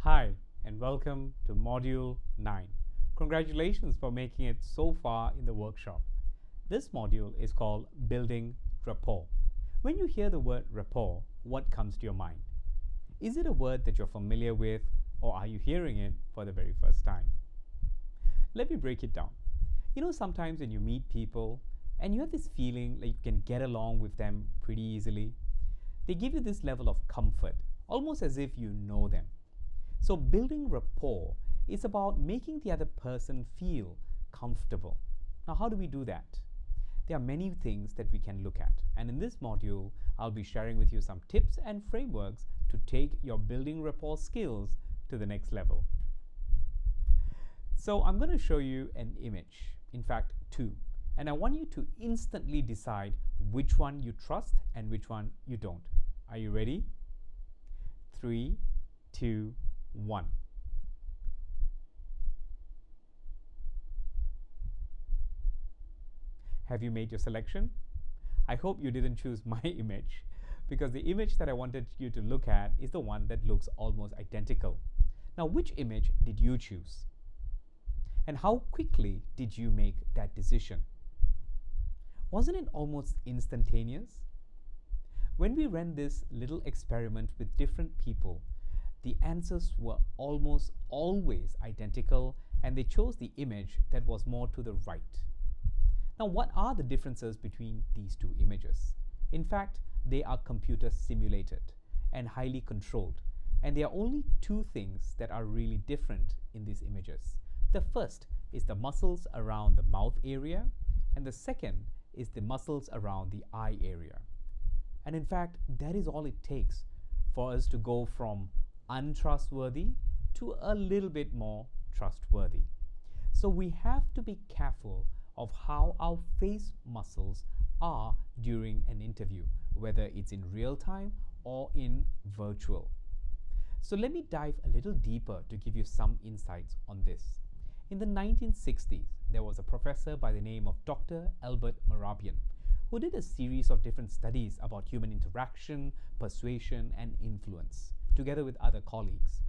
Hi, and welcome to Module 9. Congratulations for making it so far in the workshop. This module is called Building Rapport. When you hear the word rapport, what comes to your mind? Is it a word that you're familiar with, or are you hearing it for the very first time? Let me break it down. Sometimes when you meet people and you have this feeling like you can get along with them pretty easily, they give you this level of comfort, almost as if you know them. So building rapport is about making the other person feel comfortable. Now, how do we do that? There are many things that we can look at, and in this module, I'll be sharing with you some tips and frameworks to take your building rapport skills to the next level. So I'm going to show you an image, in fact, two, and I want you to instantly decide which one you trust and which one you don't. Are you ready? 3, 2, 1. Have you made your selection? I hope you didn't choose my image, because the image that I wanted you to look at is the one that looks almost identical. Now, which image did you choose? And how quickly did you make that decision? Wasn't it almost instantaneous? When we ran this little experiment with different people, the answers were almost always identical, and they chose the image that was more to the right. Now, what are the differences between these two images? In fact, they are computer simulated and highly controlled, and there are only two things that are really different in these images. The first is the muscles around the mouth area, and the second is the muscles around the eye area. And in fact, that is all it takes for us to go from untrustworthy to a little bit more trustworthy. So we have to be careful of how our face muscles are during an interview, whether it's in real time or in virtual. So let me dive a little deeper to give you some insights on this. In the 1960s, there was a professor by the name of Dr. Albert Mehrabian, who did a series of different studies about human interaction, persuasion, and influence, together with other colleagues.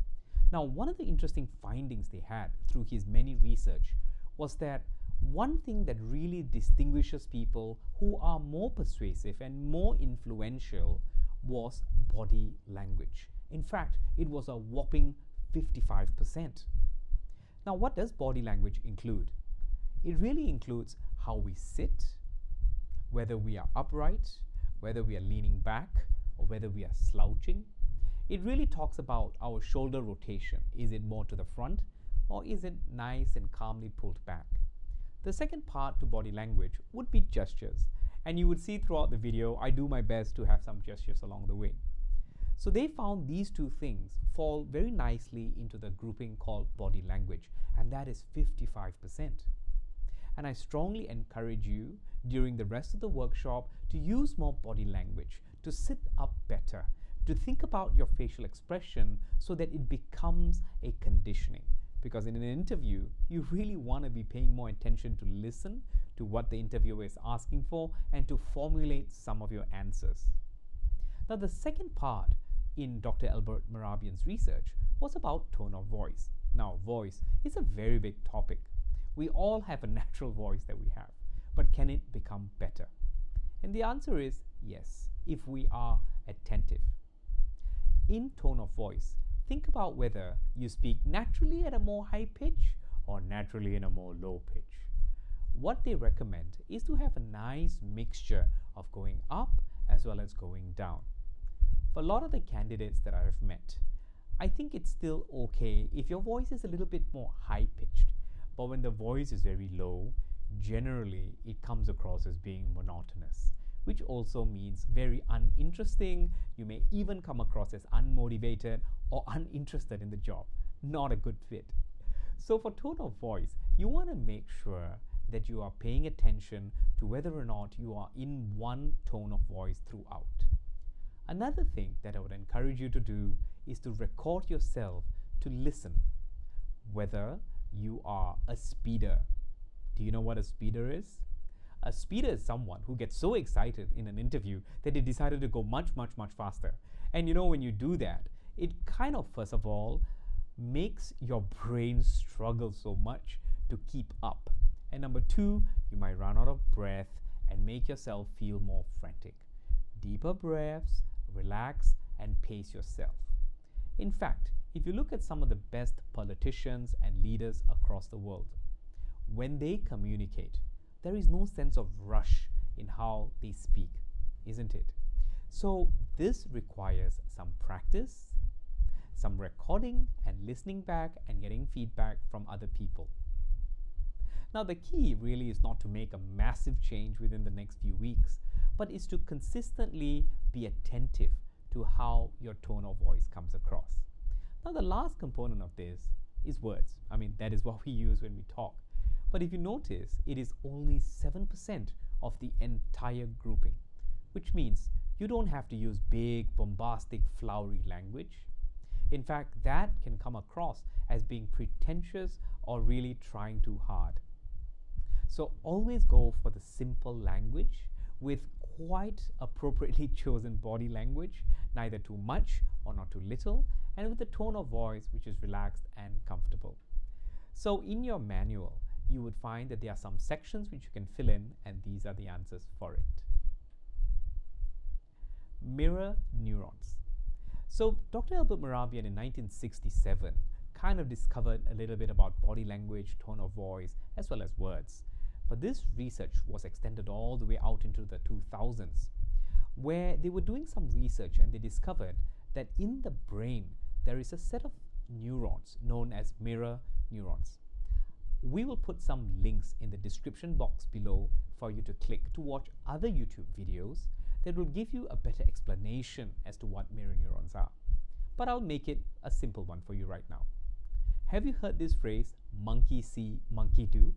Now, one of the interesting findings they had through his many research was that one thing that really distinguishes people who are more persuasive and more influential was body language. In fact, it was a whopping 55%. Now, what does body language include? It really includes how we sit, whether we are upright, whether we are leaning back, or whether we are slouching. It really talks about our shoulder rotation. Is it more to the front, or is it nice and calmly pulled back? The second part to body language would be gestures, and you would see throughout the video I do my best to have some gestures along the way. So they found these two things fall very nicely into the grouping called body language, and that is 55%. And I strongly encourage you during the rest of the workshop to use more body language, to sit up better, to think about your facial expression so that it becomes a conditioning. Because in an interview, you really want to be paying more attention to listen to what the interviewer is asking for and to formulate some of your answers. Now, the second part in Dr. Albert Mehrabian's research was about tone of voice. Now, voice is a very big topic. We all have a natural voice that we have, but can it become better? And the answer is yes, if we are attentive. In tone of voice, think about whether you speak naturally at a more high pitch or naturally in a more low pitch. What they recommend is to have a nice mixture of going up as well as going down. For a lot of the candidates that I have met, I think it's still okay if your voice is a little bit more high pitched, but when the voice is very low, generally it comes across as being monotonous, which also means very uninteresting. You may even come across as unmotivated or uninterested in the job. Not a good fit. So for tone of voice, you want to make sure that you are paying attention to whether or not you are in one tone of voice throughout. Another thing that I would encourage you to do is to record yourself to listen. Whether you are a speeder. Do you know what a speeder is? A speeder is someone who gets so excited in an interview that they decided to go much faster. And when you do that, it kind of, first of all, makes your brain struggle so much to keep up. And number two, you might run out of breath and make yourself feel more frantic. Deeper breaths, relax, and pace yourself. In fact, if you look at some of the best politicians and leaders across the world, when they communicate, there is no sense of rush in how they speak, isn't it? So, this requires some practice, some recording, and listening back and getting feedback from other people. Now, the key really is not to make a massive change within the next few weeks, but is to consistently be attentive to how your tone of voice comes across. Now, the last component of this is words. I mean, that is what we use when we talk. But if you notice, it is only 7% of the entire grouping, which means you don't have to use big, bombastic, flowery language. In fact, that can come across as being pretentious or really trying too hard. So always go for the simple language with quite appropriately chosen body language, neither too much or not too little, and with a tone of voice which is relaxed and comfortable. So in your manual, you would find that there are some sections which you can fill in, and these are the answers for it. Mirror neurons. So Dr. Albert Mehrabian in 1967 kind of discovered a little bit about body language, tone of voice, as well as words. But this research was extended all the way out into the 2000s, where they were doing some research and they discovered that in the brain there is a set of neurons known as mirror neurons. We will put some links in the description box below for you to click to watch other YouTube videos that will give you a better explanation as to what mirror neurons are. But I'll make it a simple one for you right now. Have you heard this phrase, monkey see, monkey do?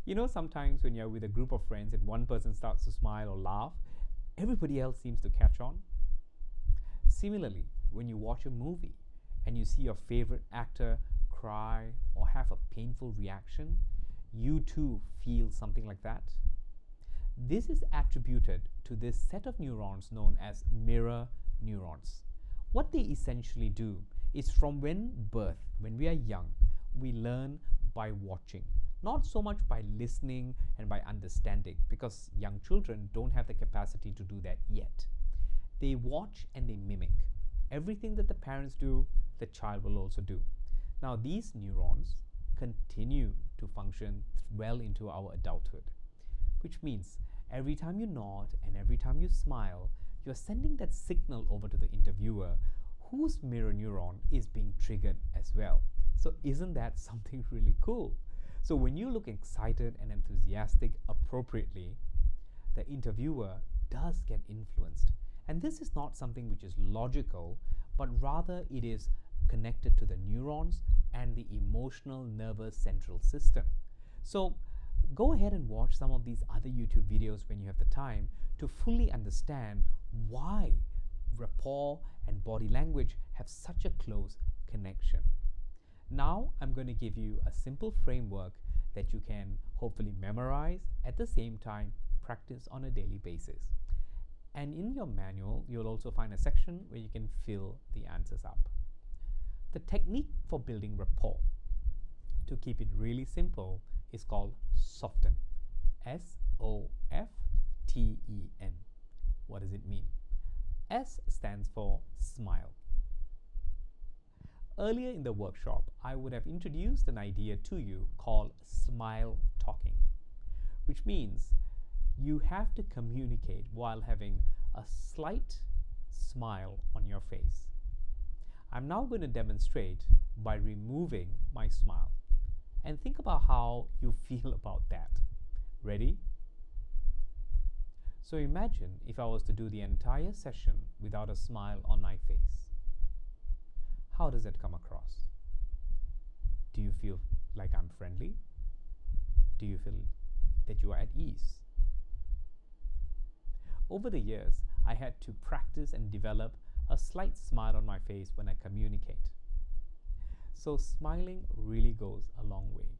You know, sometimes when you're with a group of friends and one person starts to smile or laugh, everybody else seems to catch on. Similarly, when you watch a movie and you see your favorite actor cry or have a painful reaction, you too feel something like that. This is attributed to this set of neurons known as mirror neurons. What they essentially do is from birth, when we are young, we learn by watching. Not so much by listening and by understanding, because young children don't have the capacity to do that yet. They watch and they mimic. Everything that the parents do, the child will also do. Now, these neurons continue to function well into our adulthood, which means every time you nod and every time you smile, you're sending that signal over to the interviewer whose mirror neuron is being triggered as well. So isn't that something really cool? So when you look excited and enthusiastic appropriately, the interviewer does get influenced. And this is not something which is logical, but rather it is connected to the neurons and the emotional nervous central system. So go ahead and watch some of these other YouTube videos when you have the time to fully understand why rapport and body language have such a close connection. Now I'm going to give you a simple framework that you can hopefully memorize, at the same time practice on a daily basis. And in your manual, you'll also find a section where you can fill the answers up. The technique for building rapport, to keep it really simple, is called S.O.F.T.E.N. S-O-F-T-E-N. What does it mean? S stands for smile. Earlier in the workshop, I would have introduced an idea to you called smile talking, which means you have to communicate while having a slight smile on your face. I'm now going to demonstrate by removing my smile, and think about how you feel about that. Ready? So imagine if I was to do the entire session without a smile on my face. How does that come across? Do you feel like I'm friendly? Do you feel that you are at ease? Over the years, I had to practice and develop a slight smile on my face when I communicate. So smiling really goes a long way.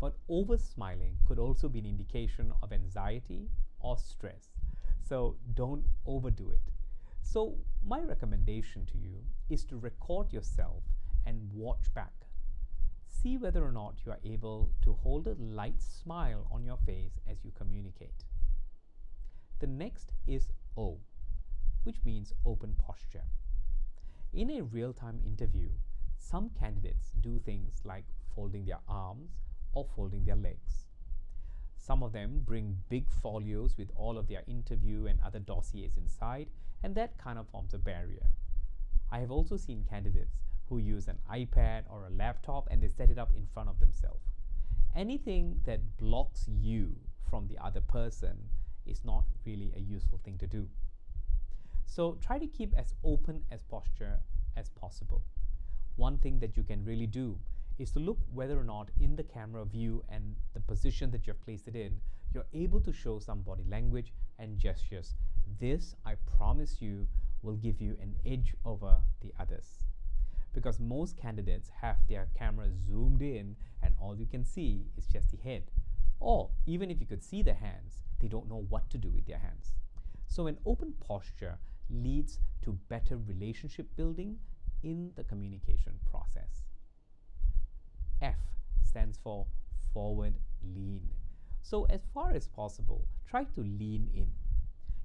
But over smiling could also be an indication of anxiety or stress. So don't overdo it. So my recommendation to you is to record yourself and watch back. See whether or not you are able to hold a light smile on your face as you communicate. The next is O, which means open posture. In a real-time interview, some candidates do things like folding their arms or folding their legs. Some of them bring big folios with all of their interview and other dossiers inside, and that kind of forms a barrier. I have also seen candidates who use an iPad or a laptop and they set it up in front of themselves. Anything that blocks you from the other person is not really a useful thing to do. So try to keep as open as posture as possible. One thing that you can really do is to look whether or not in the camera view and the position that you've placed it in, you're able to show some body language and gestures. This, I promise you, will give you an edge over the others. Because most candidates have their camera zoomed in and all you can see is just the head. Or even if you could see the hands, they don't know what to do with their hands. So an open posture leads to better relationship building in the communication process. F stands for forward lean. So as far as possible, try to lean in.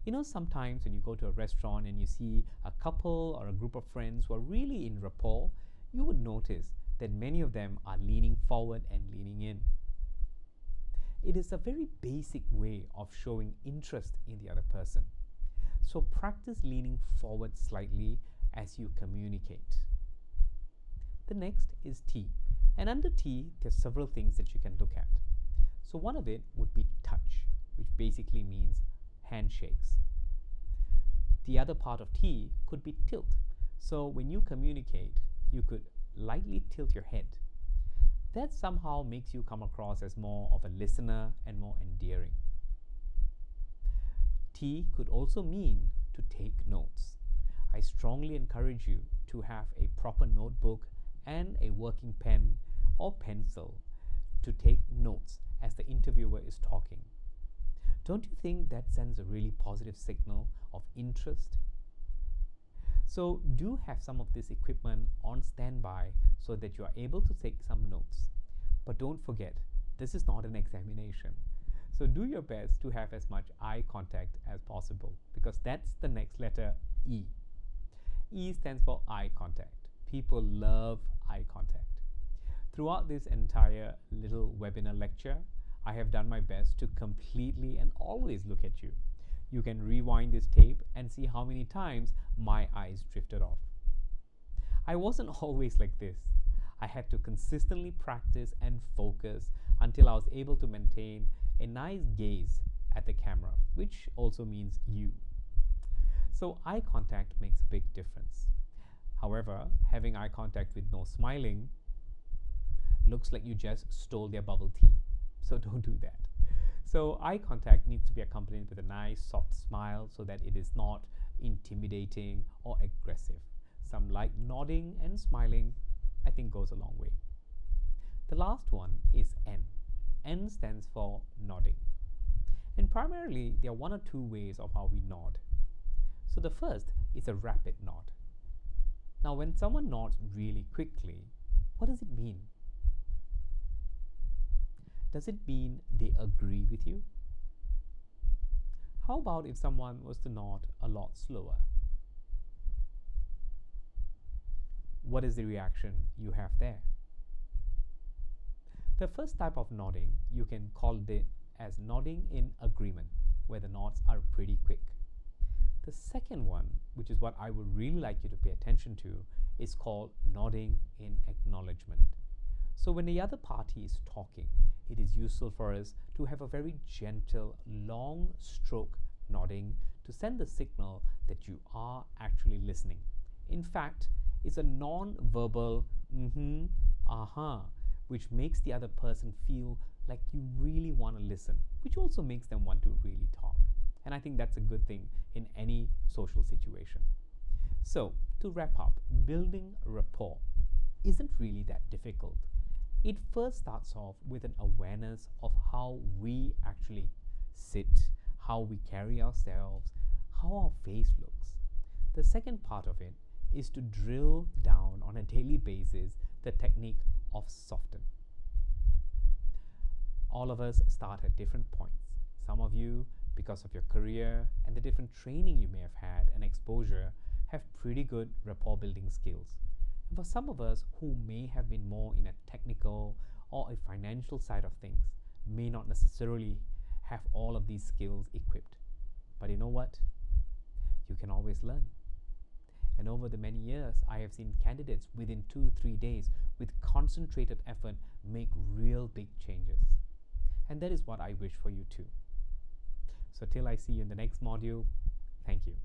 You know, sometimes when you go to a restaurant and you see a couple or a group of friends who are really in rapport, you would notice that many of them are leaning forward and leaning in. It is a very basic way of showing interest in the other person. So practice leaning forward slightly as you communicate. The next is T. And under T, there's several things that you can look at. So one of it would be touch, which basically means handshakes. The other part of T could be tilt. So when you communicate, you could lightly tilt your head. That somehow makes you come across as more of a listener and more endearing. T could also mean to take notes. I strongly encourage you to have a proper notebook and a working pen or pencil to take notes as the interviewer is talking. Don't you think that sends a really positive signal of interest? So do have some of this equipment on standby so that you are able to take some notes. But don't forget, this is not an examination. So do your best to have as much eye contact as possible, because that's the next letter, E. E stands for eye contact. People love eye contact. Throughout this entire little webinar lecture, I have done my best to completely and always look at you. You can rewind this tape and see how many times my eyes drifted off. I wasn't always like this. I had to consistently practice and focus until I was able to maintain a nice gaze at the camera, which also means you. So eye contact makes a big difference. However, having eye contact with no smiling looks like you just stole their bubble tea. So don't do that. So eye contact needs to be accompanied with a nice soft smile so that it is not intimidating or aggressive. Some light nodding and smiling, I think, goes a long way. The last one is N. N stands for nodding. And primarily, there are one or two ways of how we nod. So the first is a rapid nod. Now, when someone nods really quickly, what does it mean? Does it mean they agree with you? How about if someone was to nod a lot slower? What is the reaction you have there? The first type of nodding, you can call it as nodding in agreement, where the nods are pretty quick. The second one, which is what I would really like you to pay attention to, is called nodding in acknowledgement. So when the other party is talking, it is useful for us to have a very gentle, long stroke nodding to send the signal that you are actually listening. In fact, it's a non-verbal which makes the other person feel like you really want to listen, which also makes them want to really talk. And I think that's a good thing in any social situation. So, to wrap up, building rapport isn't really that difficult. It first starts off with an awareness of how we actually sit, how we carry ourselves, how our face looks. The second part of it is to drill down on a daily basis the technique of S.O.F.T.E.N. All of us start at different points. Some of you, because of your career and the different training you may have had and exposure, have pretty good rapport building skills. And for some of us who may have been more in a technical or a financial side of things, may not necessarily have all of these skills equipped. But you know what? You can always learn. And over the many years, I have seen candidates within 2-3 days with concentrated effort make real big changes. And that is what I wish for you too. So till I see you in the next module, thank you.